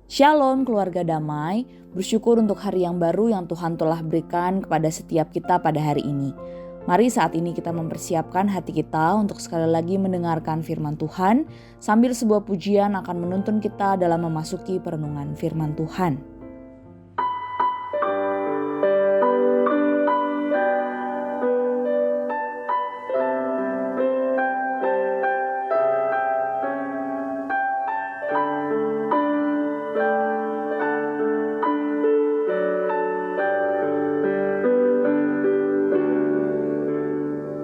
Shalom keluarga damai, bersyukur untuk hari yang baru yang Tuhan telah berikan kepada setiap kita pada hari ini. Mari saat ini kita mempersiapkan hati kita untuk sekali lagi mendengarkan firman Tuhan, sambil sebuah pujian akan menuntun kita dalam memasuki perenungan firman Tuhan.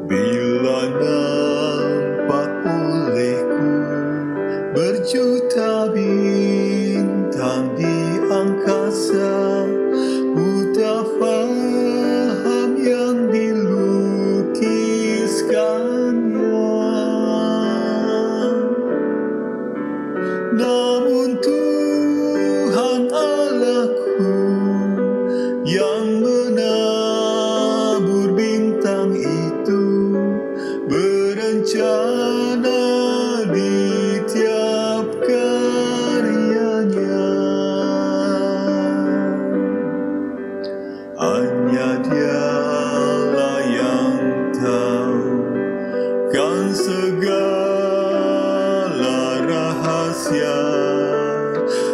Bila nampak olehku berjuta bintang di angkasa, ku tak faham yang dilukiskannya. Namun Tuhan Allahku yang menabur bintang itu berencana di tiap karyanya. Hanya Dialah yang tahu kan segala rahasia.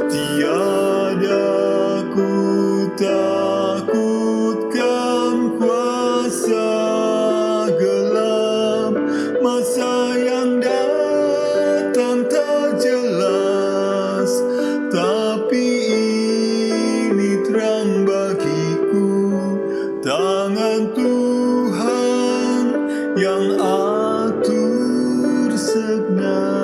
Tiada ku takutkan kuasa gelap, masa yang datang tak jelas, tapi ini terang bagiku, tangan Tuhan yang atur segenap.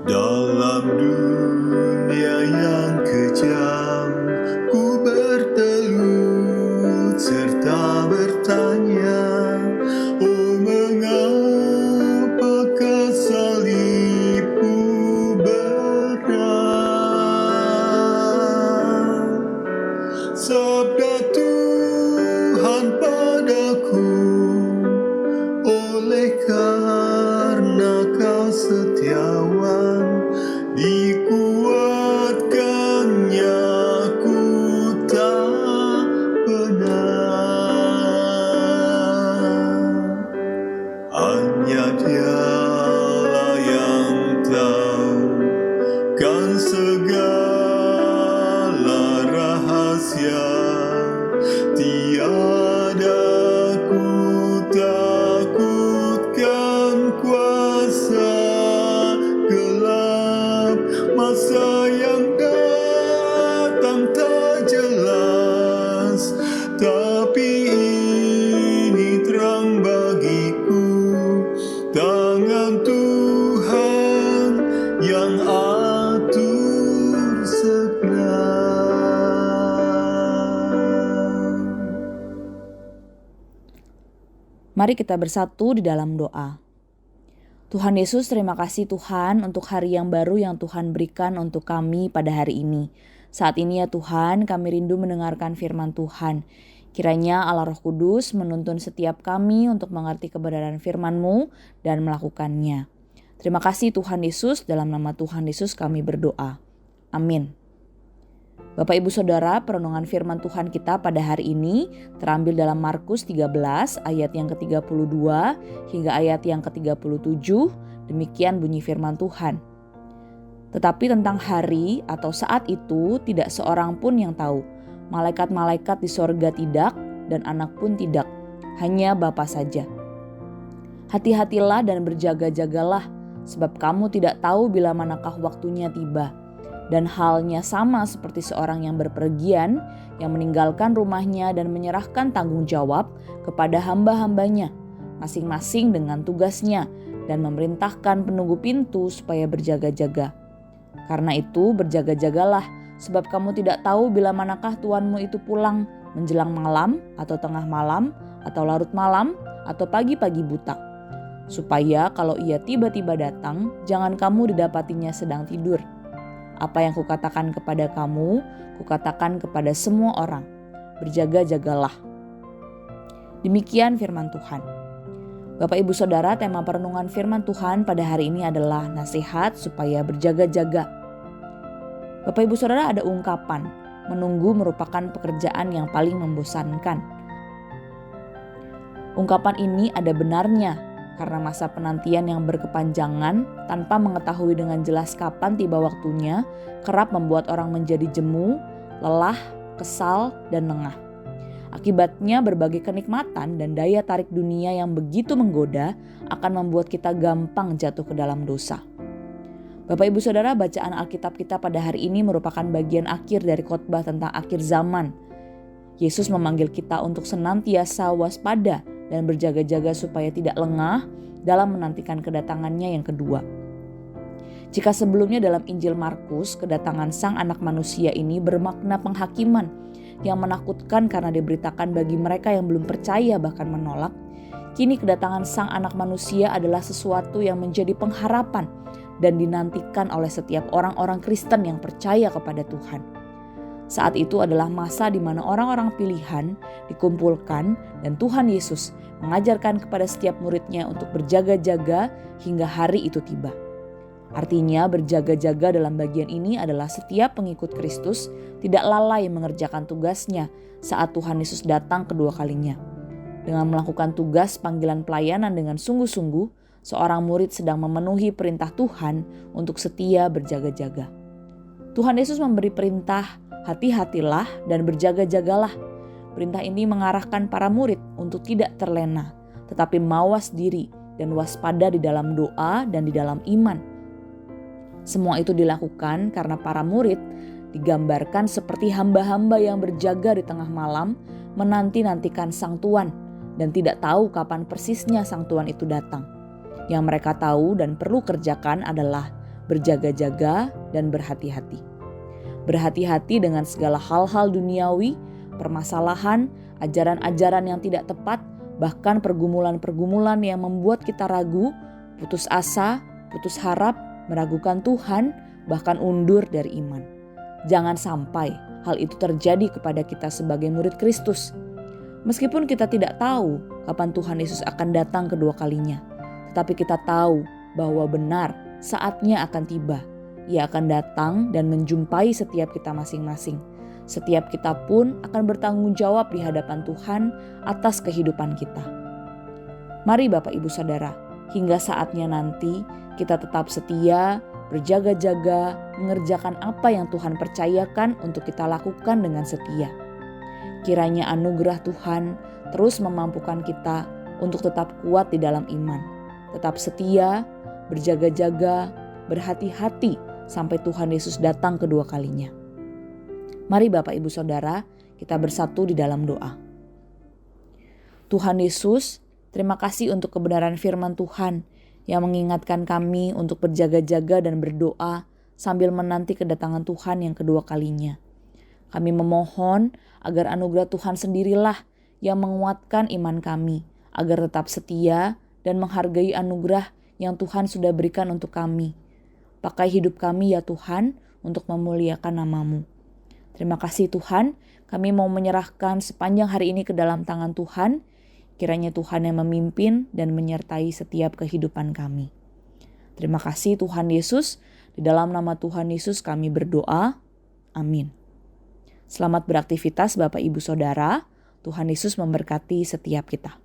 Dalam dunia yang kejam, ku bertelut serta bertanya, oh mengapakah salibku berat? Sabda Tuhan padaku, oleh karena kau setiawan, dikuatkannya ku tak pernah. Hanya Dialah yang tahu kan segala rahasia. Tiada ku takutkan kuasa gelap, masa yang datang tak jelas, tapi ini terang bagiku, tangan Tuhan yang atur segenap. Mari kita bersatu di dalam doa. Tuhan Yesus, terima kasih Tuhan untuk hari yang baru yang Tuhan berikan untuk kami pada hari ini. Saat ini ya Tuhan, kami rindu mendengarkan firman Tuhan. Kiranya Allah Roh Kudus menuntun setiap kami untuk mengerti kebenaran firman-Mu dan melakukannya. Terima kasih Tuhan Yesus, dalam nama Tuhan Yesus kami berdoa. Amin. Bapak Ibu Saudara, perenungan firman Tuhan kita pada hari ini terambil dalam Markus 13 ayat yang ke-32 hingga ayat yang ke-37. Demikian bunyi firman Tuhan. Tetapi tentang hari atau saat itu tidak seorang pun yang tahu. Malaikat-malaikat di sorga tidak, dan anak pun tidak, hanya Bapa saja. Hati-hatilah dan berjaga-jagalah, sebab kamu tidak tahu bila manakah waktunya tiba. Dan halnya sama seperti seorang yang berpergian, yang meninggalkan rumahnya dan menyerahkan tanggung jawab kepada hamba-hambanya, masing-masing dengan tugasnya, dan memerintahkan penunggu pintu supaya berjaga-jaga. Karena itu berjaga-jagalah, sebab kamu tidak tahu bila manakah Tuanmu itu pulang, menjelang malam atau tengah malam atau larut malam, atau pagi-pagi buta. Supaya kalau ia tiba-tiba datang, jangan kamu didapatinya sedang tidur. Apa yang kukatakan kepada kamu, kukatakan kepada semua orang. Berjaga-jagalah. Demikian firman Tuhan. Bapak Ibu Saudara, tema perenungan firman Tuhan pada hari ini adalah nasihat supaya berjaga-jaga. Bapak Ibu Saudara, ada ungkapan, menunggu merupakan pekerjaan yang paling membosankan. Ungkapan ini ada benarnya karena masa penantian yang berkepanjangan tanpa mengetahui dengan jelas kapan tiba waktunya kerap membuat orang menjadi jemu, lelah, kesal, dan lengah. Akibatnya berbagai kenikmatan dan daya tarik dunia yang begitu menggoda akan membuat kita gampang jatuh ke dalam dosa. Bapak Ibu Saudara, bacaan Alkitab kita pada hari ini merupakan bagian akhir dari khotbah tentang akhir zaman. Yesus memanggil kita untuk senantiasa waspada dan berjaga-jaga supaya tidak lengah dalam menantikan kedatangannya yang kedua. Jika sebelumnya dalam Injil Markus, kedatangan Sang Anak Manusia ini bermakna penghakiman yang menakutkan karena diberitakan bagi mereka yang belum percaya bahkan menolak, kini kedatangan Sang Anak Manusia adalah sesuatu yang menjadi pengharapan dan dinantikan oleh setiap orang-orang Kristen yang percaya kepada Tuhan. Saat itu adalah masa di mana orang-orang pilihan dikumpulkan dan Tuhan Yesus mengajarkan kepada setiap muridnya untuk berjaga-jaga hingga hari itu tiba. Artinya berjaga-jaga dalam bagian ini adalah setiap pengikut Kristus tidak lalai mengerjakan tugasnya saat Tuhan Yesus datang kedua kalinya. Dengan melakukan tugas panggilan pelayanan dengan sungguh-sungguh, seorang murid sedang memenuhi perintah Tuhan untuk setia berjaga-jaga. Tuhan Yesus memberi perintah, hati-hatilah dan berjaga-jagalah. Perintah ini mengarahkan para murid untuk tidak terlena, tetapi mawas diri dan waspada di dalam doa dan di dalam iman. Semua itu dilakukan karena para murid digambarkan seperti hamba-hamba yang berjaga di tengah malam menanti-nantikan Sang Tuan dan tidak tahu kapan persisnya Sang Tuan itu datang. Yang mereka tahu dan perlu kerjakan adalah berjaga-jaga dan berhati-hati. Berhati-hati dengan segala hal-hal duniawi, permasalahan, ajaran-ajaran yang tidak tepat, bahkan pergumulan-pergumulan yang membuat kita ragu, putus asa, putus harap, meragukan Tuhan, bahkan undur dari iman. Jangan sampai hal itu terjadi kepada kita sebagai murid Kristus. Meskipun kita tidak tahu kapan Tuhan Yesus akan datang kedua kalinya, tetapi kita tahu bahwa benar saatnya akan tiba. Ia akan datang dan menjumpai setiap kita masing-masing. Setiap kita pun akan bertanggung jawab di hadapan Tuhan atas kehidupan kita. Mari Bapak Ibu Saudara, hingga saatnya nanti kita tetap setia, berjaga-jaga, mengerjakan apa yang Tuhan percayakan untuk kita lakukan dengan setia. Kiranya anugerah Tuhan terus memampukan kita untuk tetap kuat di dalam iman, tetap setia, berjaga-jaga, berhati-hati sampai Tuhan Yesus datang kedua kalinya. Mari Bapak Ibu Saudara, kita bersatu di dalam doa. Tuhan Yesus, terima kasih untuk kebenaran firman Tuhan yang mengingatkan kami untuk berjaga-jaga dan berdoa sambil menanti kedatangan Tuhan yang kedua kalinya. Kami memohon agar anugerah Tuhan sendirilah yang menguatkan iman kami, agar tetap setia dan menghargai anugerah yang Tuhan sudah berikan untuk kami. Pakai hidup kami ya Tuhan untuk memuliakan nama-Mu. Terima kasih Tuhan, kami mau menyerahkan sepanjang hari ini ke dalam tangan Tuhan. Kiranya Tuhan yang memimpin dan menyertai setiap kehidupan kami. Terima kasih Tuhan Yesus, di dalam nama Tuhan Yesus kami berdoa. Amin. Selamat beraktivitas Bapak Ibu Saudara, Tuhan Yesus memberkati setiap kita.